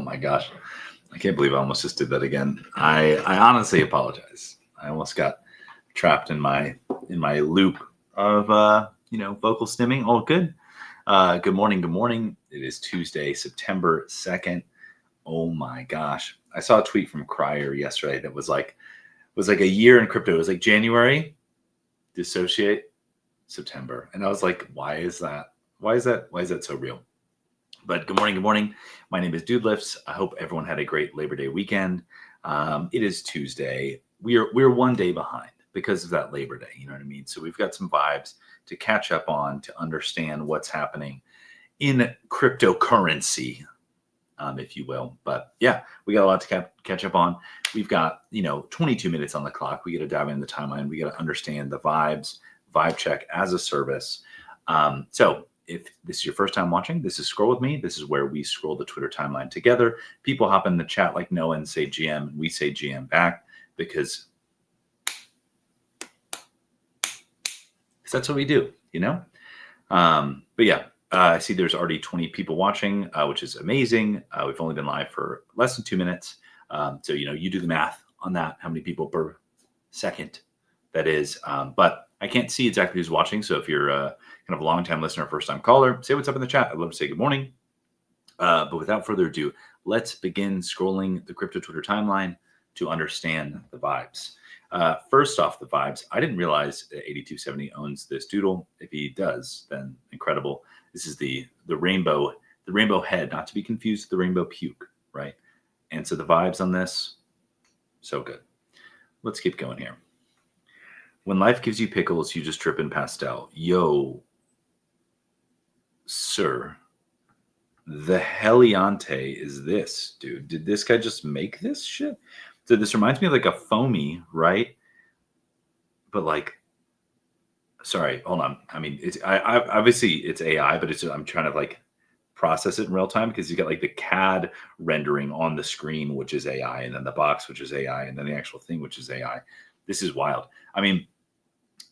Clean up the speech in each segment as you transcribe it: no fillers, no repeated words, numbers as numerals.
my gosh. I can't believe I almost just did that again. I honestly apologize. I almost got trapped in my loop of vocal stimming. All good. Good morning. Good morning. It is Tuesday, September 2nd. Oh my gosh. I saw a tweet from Crier yesterday that was like a year in crypto. It was like January, dissociate, September. And I was like, why is that? Why is that so real? But good morning. Good morning. My name is Dude Lifts. I hope everyone had a great Labor Day weekend. It is Tuesday. We're one day behind because of that Labor Day. You know what I mean? So we've got some vibes to catch up on, to understand what's happening in cryptocurrency, if you will. But yeah, we got a lot to catch up on. We've got 22 minutes on the clock. We got to dive into the timeline. We got to understand the vibes, vibe check as a service. So if this is your first time watching, this is Scroll With Me. This is where we scroll the Twitter timeline together. People hop in the chat like Noah and say GM, and we say GM back because that's what we do, But yeah, I see there's already 20 people watching, which is amazing. We've only been live for less than 2 minutes. So, you do the math on that, how many people per second that is. But I can't see exactly who's watching. So if you're kind of a long-time listener, first-time caller, say what's up in the chat. I'd love to say good morning. But without further ado, let's begin scrolling the crypto Twitter timeline to understand the vibes. First off, the vibes. I didn't realize that 8270 owns this doodle. If he does, then incredible. This is the rainbow head, not to be confused with the rainbow puke, right? And so the vibes on this, so good. Let's keep going here. When life gives you pickles, you just trip in pastel. Yo, sir, the Heliante is this, dude. Did this guy just make this shit? So this reminds me of like a foamy, right? But like, sorry, hold on. I mean, I obviously it's AI, but I'm trying to like process it in real time because you got like the CAD rendering on the screen, which is AI, and then the box, which is AI, and then the actual thing, which is AI. This is wild. I mean,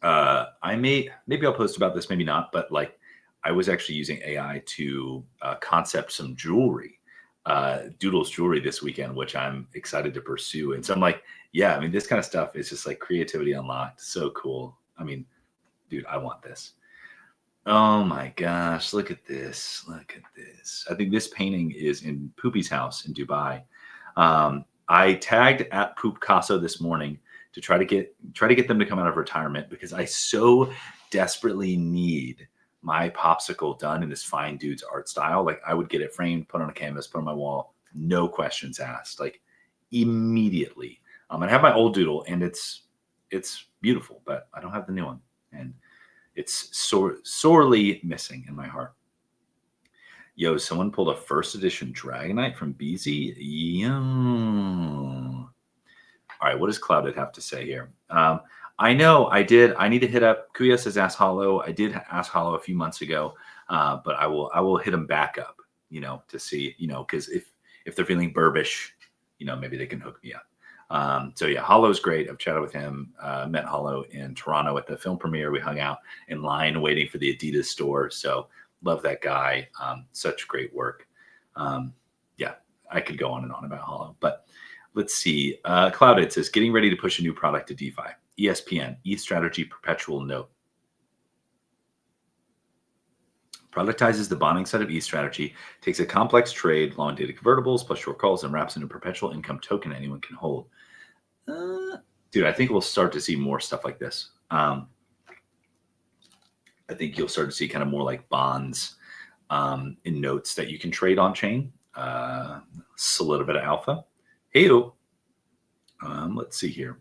maybe I'll post about this, maybe not, but like I was actually using AI to concept some jewelry, Doodles jewelry this weekend, which I'm excited to pursue. And so I'm like, yeah, I mean, this kind of stuff is just like creativity unlocked. So cool. I mean, dude, I want this. Oh my gosh, look at this. Look at this. I think this painting is in Poopy's house in Dubai. I tagged at Poop Casa this morning to try to get them to come out of retirement because I so desperately need my popsicle done in this fine dude's art style. Like I would get it framed, put on a canvas, put on my wall, no questions asked, like immediately. I have my old doodle and it's beautiful, but I don't have the new one. And it's sorely missing in my heart. Yo, someone pulled a first edition Dragonite from BZ. Yo. All right, what does Clouded have to say here? I know I did. I need to hit up. Kuya says Ask Hollow. I did ask Hollow a few months ago, but I will hit him back up, to see, because if they're feeling burbish, maybe they can hook me up. So yeah, Hollow's great. I've chatted with him. Met Hollow in Toronto at the film premiere. We hung out in line waiting for the Adidas store. So love that guy. Such great work. Yeah, I could go on and on about Hollow, but let's see. Clouded says, getting ready to push a new product to DeFi. ESPN, ETH strategy perpetual note. Productizes the bonding side of ETH strategy, takes a complex trade, long dated convertibles, plus short calls, and wraps into a perpetual income token anyone can hold. Dude, I think we'll start to see more stuff like this. I think you'll start to see kind of more like bonds in notes that you can trade on chain. A little bit of alpha. Hey-o. Let's see here.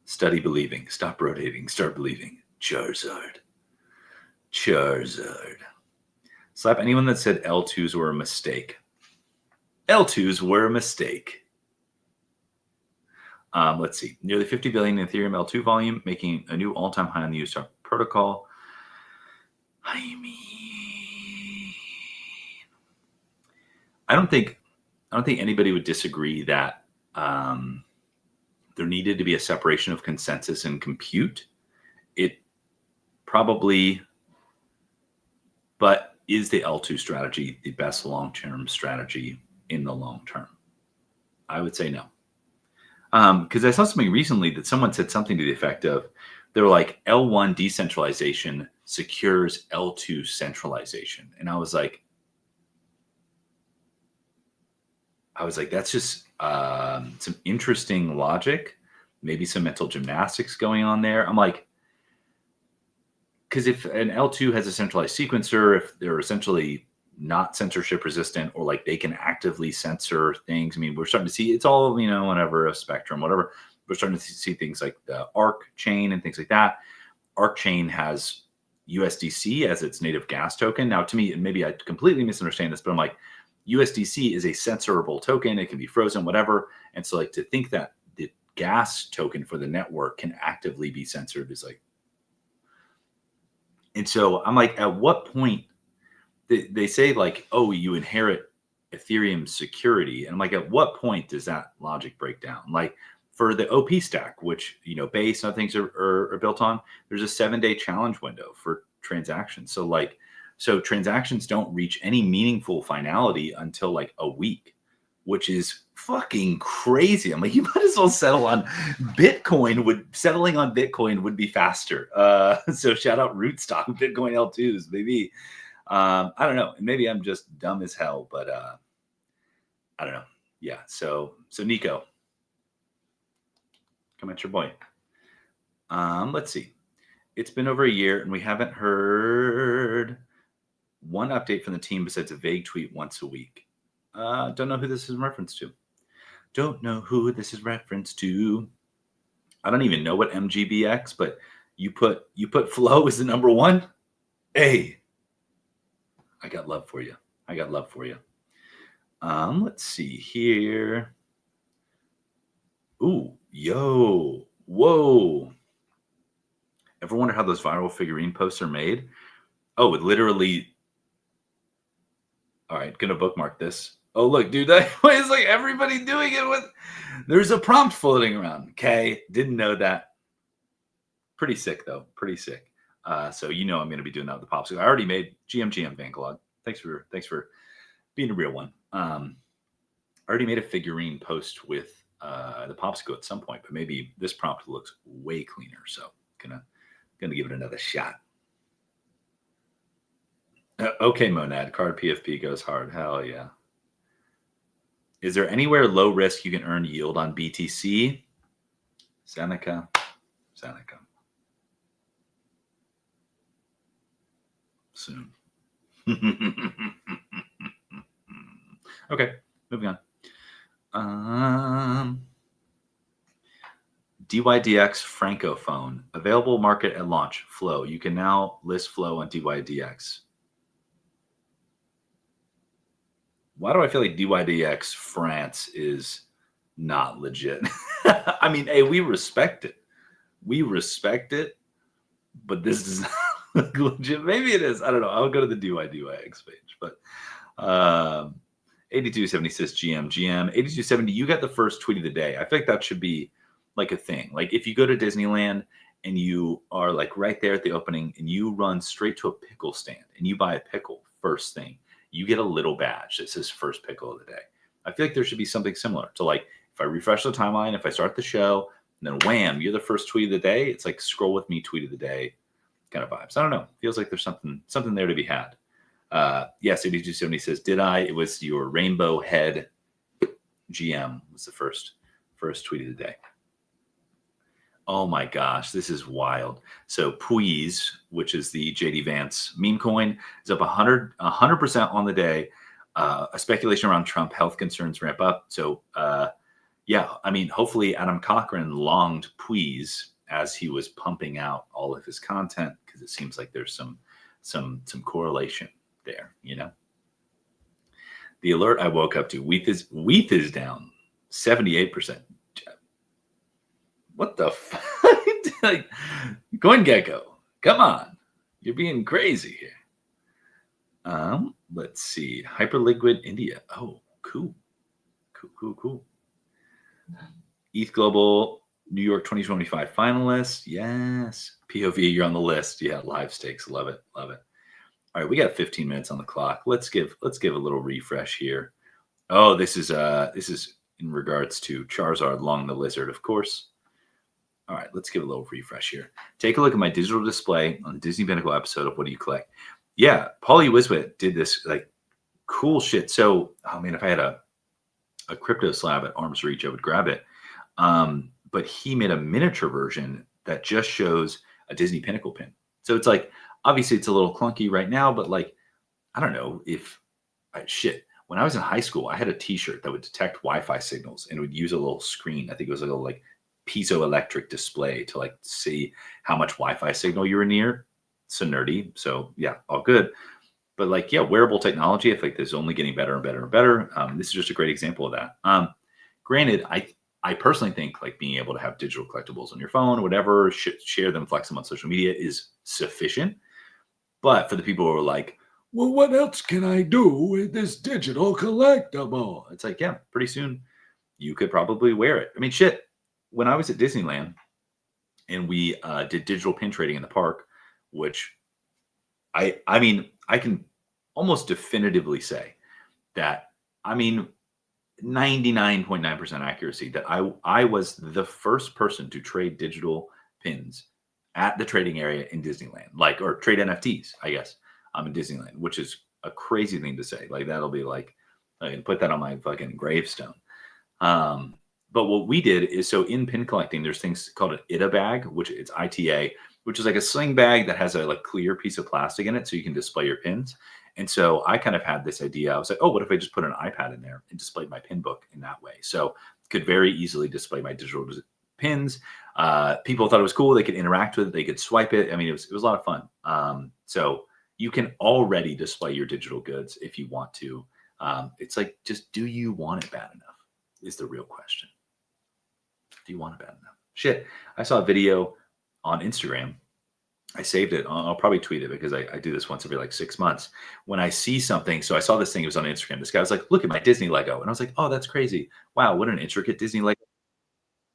Study believing. Stop rotating. Start believing. Charizard. Slap anyone that said L2s were a mistake. L2s were a mistake. Let's see. Nearly 50 billion in Ethereum L2 volume, making a new all-time high on the Uniswap protocol. I mean, I don't think anybody would disagree that there needed to be a separation of consensus and compute. It probably, but is the L2 strategy the best long-term strategy? in the long term? I would say no. Because I saw something recently that someone said something to the effect of, they were like, L1 decentralization secures L2 centralization. And I was like, that's just some interesting logic, maybe some mental gymnastics going on there. I'm like, because if an L2 has a centralized sequencer, if they're essentially not censorship resistant, or like they can actively censor things. I mean, we're starting to see it's all, whenever a spectrum, whatever. We're starting to see things like the ARC chain and things like that. ARC chain has USDC as its native gas token. Now, to me, and maybe I completely misunderstand this, but I'm like, USDC is a censorable token. It can be frozen, whatever. And so, like, to think that the gas token for the network can actively be censored is like, and so I'm like, at what point they say like, oh, you inherit Ethereum security. And I'm like, at what point does that logic break down? Like for the OP stack, which, Base and other things are built on, there's a 7-day challenge window for transactions. So transactions don't reach any meaningful finality until like a week, which is fucking crazy. I'm like, you might as well settle on Bitcoin. Settling on Bitcoin would be faster. So shout out Rootstock, Bitcoin L2s, maybe. I don't know. Maybe I'm just dumb as hell, but I don't know. Yeah. So Nico, come at your boy. Let's see. It's been over a year and we haven't heard one update from the team besides a vague tweet once a week. Don't know who this is in reference to. Don't know who this is reference to. I don't even know what MGBX, but you put Flow as the number one. Hey, I got love for you. Let's see here. Ooh, yo, whoa. Ever wonder how those viral figurine posts are made? Oh, it literally. All right, gonna bookmark this. Oh, look, dude, it's like everybody doing it with. There's a prompt floating around. Okay, didn't know that. Pretty sick though. Pretty sick. So I'm gonna be doing that with the popsicle. I already made GM Vankalog. Thanks for being a real one. I already made a figurine post with the popsicle at some point, but maybe this prompt looks way cleaner. So gonna give it another shot. Okay, Monad, card PFP goes hard. Hell yeah. Is there anywhere low risk you can earn yield on BTC? Seneca. Soon. Okay, moving on. DYDX Francophone. Available market at launch. Flow. You can now list Flow on DYDX. Why do I feel like DYDX France is not legit? I mean, hey, we respect it. But this is not legit. Maybe it is. I don't know. I'll go to the DYDX page. But 8270 says GM. 8270, you got the first tweet of the day. I feel like that should be like a thing. Like if you go to Disneyland and you are like right there at the opening and you run straight to a pickle stand and you buy a pickle first thing, you get a little badge that says first pickle of the day. I feel like there should be something similar to like if I refresh the timeline, if I start the show, and then wham, you're the first tweet of the day. It's like scroll with me tweet of the day kind of vibes. I don't know. Feels like there's something there to be had. Yes, 8270 says, did I? It was your rainbow head GM was the first tweet of the day. Oh my gosh, this is wild. So Puiz, which is the JD Vance meme coin, is up 100% on the day. A speculation around Trump health concerns ramp up. So yeah, I mean, hopefully Adam Cochran longed Puiz as he was pumping out all of his content because it seems like there's some correlation there, The alert I woke up to, WETH is down 78%. What the fuck? Like, CoinGecko, come on. You're being crazy here. Let's see. Hyperliquid India. Oh, cool. ETH Global New York 2025 finalists. Yes. POV, you're on the list. Yeah, live stakes. Love it. All right, we got 15 minutes on the clock. Let's give a little refresh here Oh, this is in regards to Charizard Long the Lizard, of course. All right, let's give a little refresh here. Take a look at my digital display on the Disney Pinnacle episode of What Do You Collect? Yeah, Paulie Wiswit did this like cool shit. So, oh man, if I had a crypto slab at arm's reach, I would grab it. But he made a miniature version that just shows a Disney Pinnacle pin. So it's like, obviously, it's a little clunky right now, but like, I don't know if shit. When I was in high school, I had a T-shirt that would detect Wi-Fi signals and it would use a little screen. I think it was a little like piezoelectric display to like see how much Wi-Fi signal you were near. So nerdy. So yeah, all good. But like, yeah, wearable technology, I think is only getting better and better and better. This is just a great example of that. Granted, I personally think like being able to have digital collectibles on your phone or whatever, share them, flex them on social media is sufficient. But for the people who are like, well, what else can I do with this digital collectible? It's like, yeah, pretty soon you could probably wear it. I mean, shit. When I was at Disneyland and we did digital pin trading in the park, which I mean, I can almost definitively say that, I mean, 99.9% accuracy that I was the first person to trade digital pins at the trading area in Disneyland, like, or trade NFTs, I guess, in Disneyland, which is a crazy thing to say. Like that'll be like, I can put that on my fucking gravestone. Um, but what we did is, so in pin collecting, there's things called an ITA bag, which it's ITA, which is like a sling bag that has a like clear piece of plastic in it, so you can display your pins. And so I kind of had this idea. I was like, oh, what if I just put an iPad in there and displayed my pin book in that way? So could very easily display my digital pins. People thought it was cool. They could interact with it. They could swipe it. I mean, it was a lot of fun. So you can already display your digital goods if you want to. It's like, just do you want it bad enough? Is the real question. Do you want it bad enough? Shit. I saw a video on Instagram. I saved it. I'll probably tweet it because I do this once every like 6 months. When I see something, so I saw this thing, it was on Instagram. This guy was like, look at my Disney Lego. And I was like, oh, that's crazy. Wow, what an intricate Disney Lego.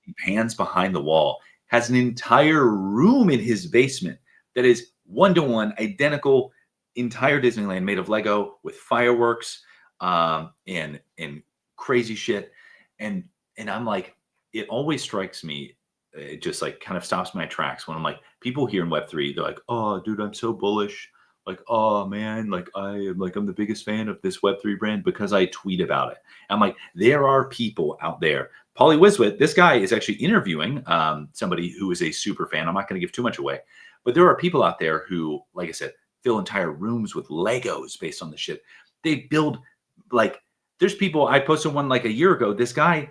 He pans behind the wall, has an entire room in his basement that is one-to-one, identical, entire Disneyland made of Lego with fireworks and crazy shit. And and I'm like, it always strikes me, it just like kind of stops my tracks when I'm like, people here in Web3, they're like, oh, dude, I'm so bullish. Like, oh man, like I'm the biggest fan of this Web3 brand because I tweet about it. I'm like, there are people out there. Paulie Wiswit, this guy is actually interviewing somebody who is a super fan. I'm not going to give too much away, but there are people out there who, like I said, fill entire rooms with Legos based on the shit. They build like, there's people, I posted one like a year ago. This guy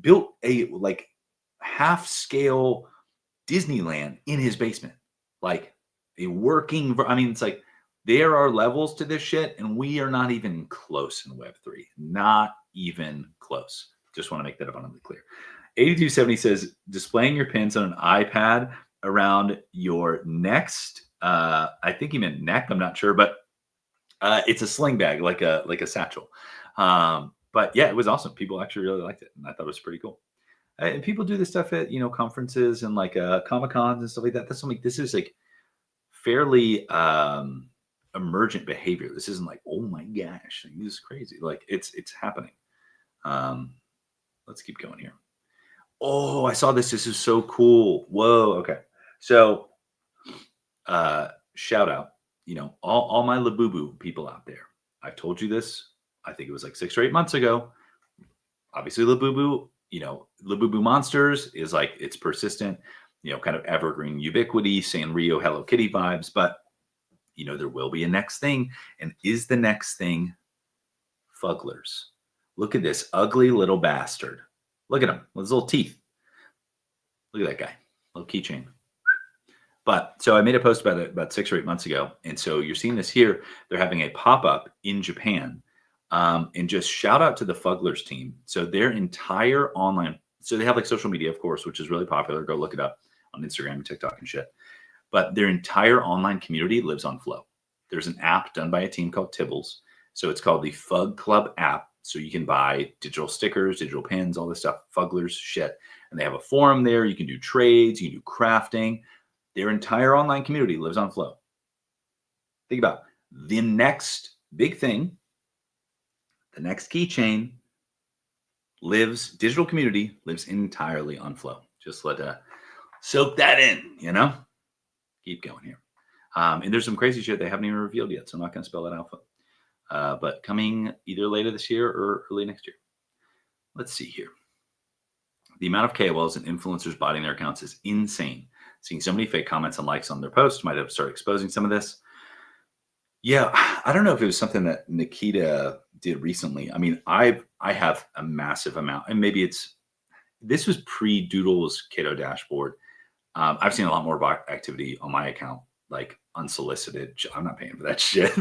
built a like half scale Disneyland in his basement, like a working. I mean, it's like there are levels to this shit, and we are not even close in Web3. Not even close. Just want to make that abundantly clear. 8270 says displaying your pins on an iPad around your next. I think he meant neck. I'm not sure, but it's a sling bag, like a satchel. But yeah, it was awesome. People actually really liked it, and I thought it was pretty cool. And people do this stuff at conferences and like Comic Cons and stuff like that. That's something. This is like fairly emergent behavior. This isn't like, oh my gosh, like, this is crazy. Like it's happening. Let's keep going here. Oh, I saw this. This is so cool. Whoa. Okay. So shout out, all my Labubu people out there. I've told you this. I think it was like 6 or 8 months ago. Obviously, Labubu, Labubu Monsters is like, it's persistent, kind of evergreen ubiquity, Sanrio, Hello Kitty vibes. But, there will be a next thing. And is the next thing Fugglers? Look at this ugly little bastard. Look at him with his little teeth. Look at that guy. Little keychain. But so I made a post about it about 6 or 8 months ago. And so you're seeing this here. They're having a pop-up in Japan. And just shout out to the Fugglers team. So their entire online, so they have like social media, of course, which is really popular. Go look it up on Instagram and TikTok and shit. But their entire online community lives on Flow. There's an app done by a team called Tibbles. So it's called the Fug Club app. So you can buy digital stickers, digital pins, all this stuff, Fugglers shit. And they have a forum there. You can do trades, you can do crafting. Their entire online community lives on Flow. Think about the next big thing The next keychain digital community lives entirely on Flow. Just soak that in, Keep going here. And there's some crazy shit they haven't even revealed yet, so I'm not going to spell that out. But coming either later this year or early next year. Let's see here. The amount of KOLs and influencers botting their accounts is insane. Seeing so many fake comments and likes on their posts might have started exposing some of this. Yeah, I don't know if it was something that Nikita did recently. I mean, I have a massive amount, and maybe this was pre-Doodle's Keto dashboard. I've seen a lot more activity on my account, like unsolicited. I'm not paying for that shit.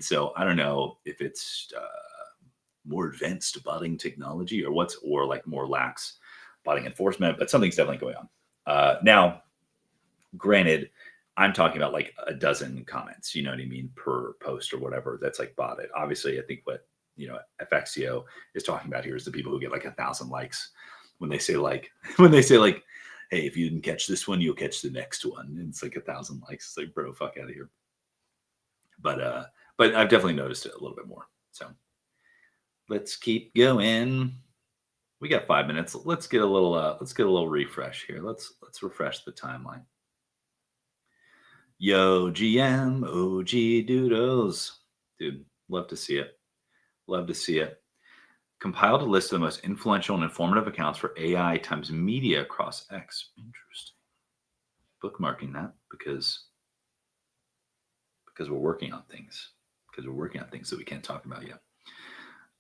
So I don't know if it's more advanced botting technology or like more lax botting enforcement, but something's definitely going on. Now, granted, I'm talking about like a dozen comments, you know what I mean, per post or whatever that's like botted. Obviously, I think what FXCO is talking about here is the people who get like 1,000 likes when they say like, hey, if you didn't catch this one, you'll catch the next one. And it's like 1,000 likes. It's like, bro, fuck out of here. But I've definitely noticed it a little bit more. So let's keep going. We got 5 minutes. Let's get a little refresh here. Let's refresh the timeline. Yo, GM, OG Doodles. Dude, love to see it. Love to see it. Compiled a list of the most influential and informative accounts for AI times media across X. Interesting. Bookmarking that because we're working on things. Because we're working on things that we can't talk about yet.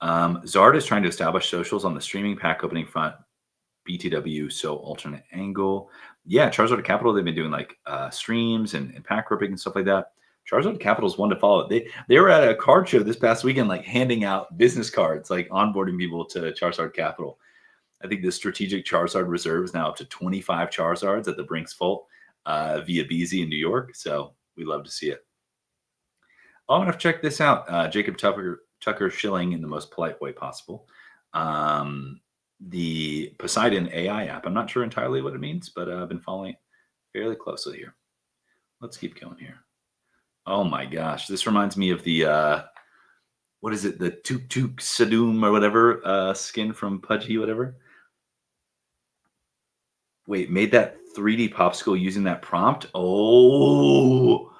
Zard is trying to establish socials on the streaming pack opening front. BTW, so alternate angle. Yeah, Charizard Capital, they've been doing like streams and pack ripping and stuff like that. Charizard Capital is one to follow. They were at a card show this past weekend, like handing out business cards, like onboarding people to Charizard Capital. I think the strategic Charizard reserve is now up to 25 Charizards at the Brinks Vault via BZ in New York. So we love to see it. Oh, I'm going to check this out. Jacob Tucker shilling in the most polite way possible. The Poseidon AI app. I'm not sure entirely what it means, but I've been following it fairly closely here. Let's keep going here. Oh my gosh. This reminds me of the, what is it? The Tuk Sadum or whatever skin from Pudgy, whatever. Wait, made that 3D popsicle using that prompt? Oh,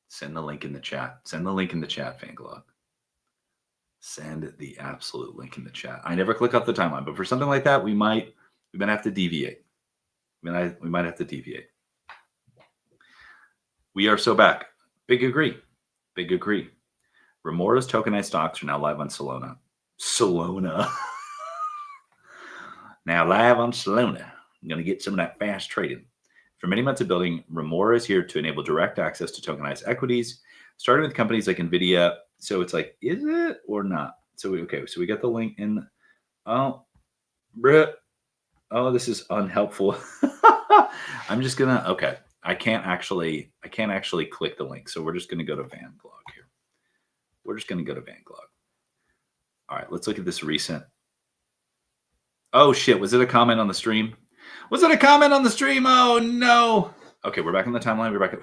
send the link in the chat. Send the link in the chat, Fanglog. Send the absolute link in the chat. I never click off the timeline, but for something like that, we might have to deviate. We might have to deviate. We are so back. Big agree. Remora's tokenized stocks are now live on Solana. Now live on Solana. I'm going to get some of that fast trading. For many months of building, Remora is here to enable direct access to tokenized equities, starting with companies like NVIDIA. So it's like, is it or not? So we got the link in. Oh, this is unhelpful. I'm just gonna. Okay, I can't actually click the link. So we're just gonna go to Vanglog here. All right, let's look at this recent. Oh shit! Was it a comment on the stream? Oh no! Okay, we're back on the timeline. We're back.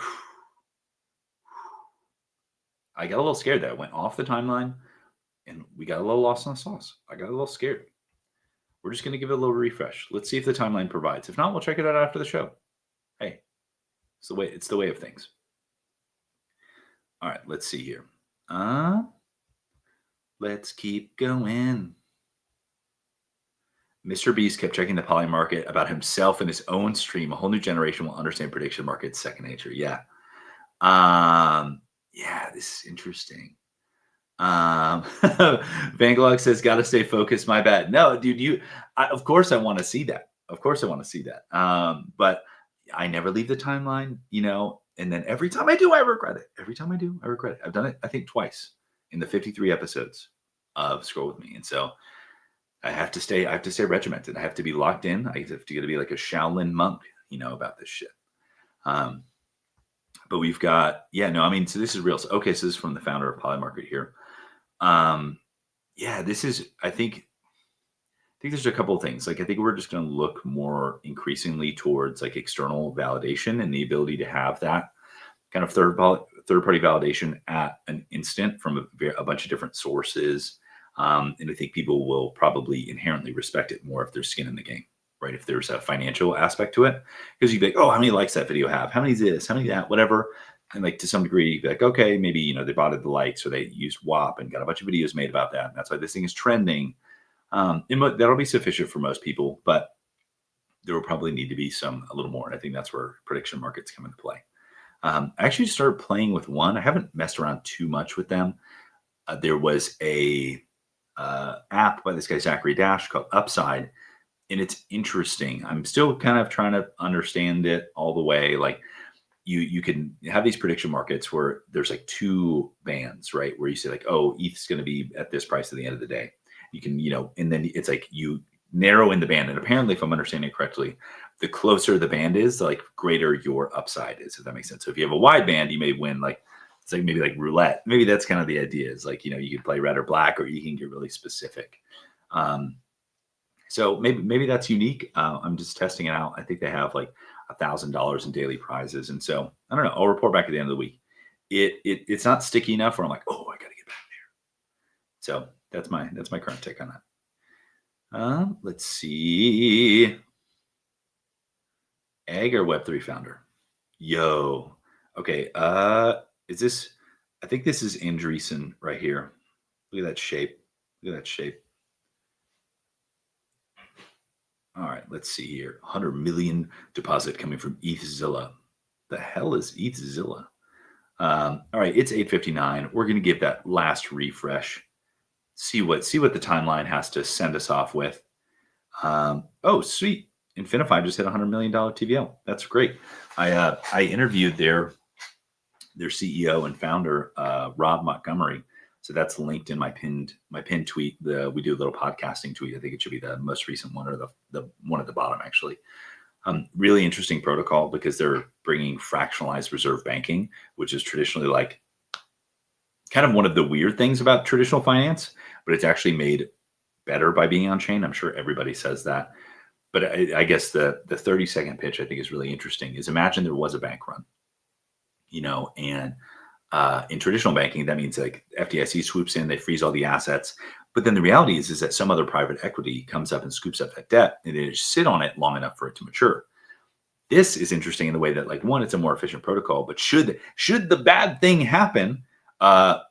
I got a little scared that it went off the timeline and we got a little lost in the sauce. I got a little scared. We're just going to give it a little refresh. Let's see if the timeline provides. If not, we'll check it out after the show. Hey, it's the way of things. All right, let's see here. Let's keep going. Mr. Beast kept checking the poly market about himself in his own stream. A whole new generation will understand prediction market's second nature. Yeah. Yeah, this is interesting. Vanglog says, "Gotta stay focused." My bad. No, dude, of course I want to see that. But I never leave the timeline, and then every time I do, I regret it. I've done it, I think, twice in the 53 episodes of Scroll With Me. And so I have to stay regimented. I have to be locked in. I have to be like a Shaolin monk, about this shit. But we've got, so this is real. So this is from the founder of Polymarket here. This is, I think there's a couple of things. Like, I think we're just going to look more increasingly towards like external validation and the ability to have that kind of third-party validation at an instant from a bunch of different sources. And I think people will probably inherently respect it more if there's skin in the game, right? If there's a financial aspect to it, because you'd be like, oh, how many likes that video have? How many this? How many that? Whatever. And like to some degree, you'd be like, okay, maybe they bought the likes or they used WAP and got a bunch of videos made about that. And that's why this thing is trending. That'll be sufficient for most people, but there will probably need to be a little more. And I think that's where prediction markets come into play. I actually started playing with one. I haven't messed around too much with them. There was a app by this guy, Zachary Dash, called Upside. And it's interesting. I'm still kind of trying to understand it all the way. Like you can have these prediction markets where there's like two bands, right? Where you say like, oh, ETH's going to be at this price at the end of the day. You can, and then it's like you narrow in the band. And apparently, if I'm understanding it correctly, the closer the band is, the like greater your upside is, if that makes sense. So if you have a wide band, you may win it's like maybe like roulette. Maybe that's kind of the idea is like, you can play red or black, or you can get really specific. So maybe that's unique. I'm just testing it out. I think they have like $1,000 in daily prizes. And so I don't know. I'll report back at the end of the week. It's not sticky enough where I'm like, oh, I got to get back there. So that's my current take on that. Let's see. Egg or Web3 founder? Yo. Okay. Is this? I think this is Andreessen right here. Look at that shape. Look at that shape. All right, let's see here. 100 million deposit coming from ETHZilla. The hell is ETHZilla? All right, it's 8:59. We're going to give that last refresh. See what the timeline has to send us off with. Oh, sweet. Infinify just hit $100 million TVL. That's great. I interviewed their CEO and founder, Rob Montgomery. So that's linked in my pinned tweet. We do a little podcasting tweet. I think it should be the most recent one, or the one at the bottom, actually. Really interesting protocol because they're bringing fractionalized reserve banking, which is traditionally like kind of one of the weird things about traditional finance, but it's actually made better by being on chain. I'm sure everybody says that. But I guess the 30-second pitch I think is really interesting. Is imagine there was a bank run, and in traditional banking, that means like FDIC swoops in, they freeze all the assets. But then the reality is that some other private equity comes up and scoops up that debt, and they just sit on it long enough for it to mature. This is interesting in the way that, like, one, it's a more efficient protocol, but should the bad thing happen, it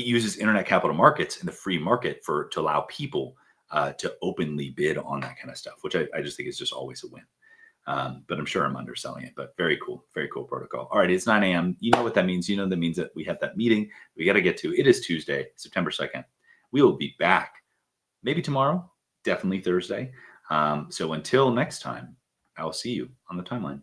uses internet capital markets and the free market to allow people to openly bid on that kind of stuff, which I just think is just always a win. But I'm sure I'm underselling it, but very cool protocol. All right, it's 9 a.m. You know what that means. That means that we have that meeting we got to get to. It is Tuesday, September 2nd. We will be back maybe tomorrow, definitely Thursday. So until next time, I'll see you on the timeline.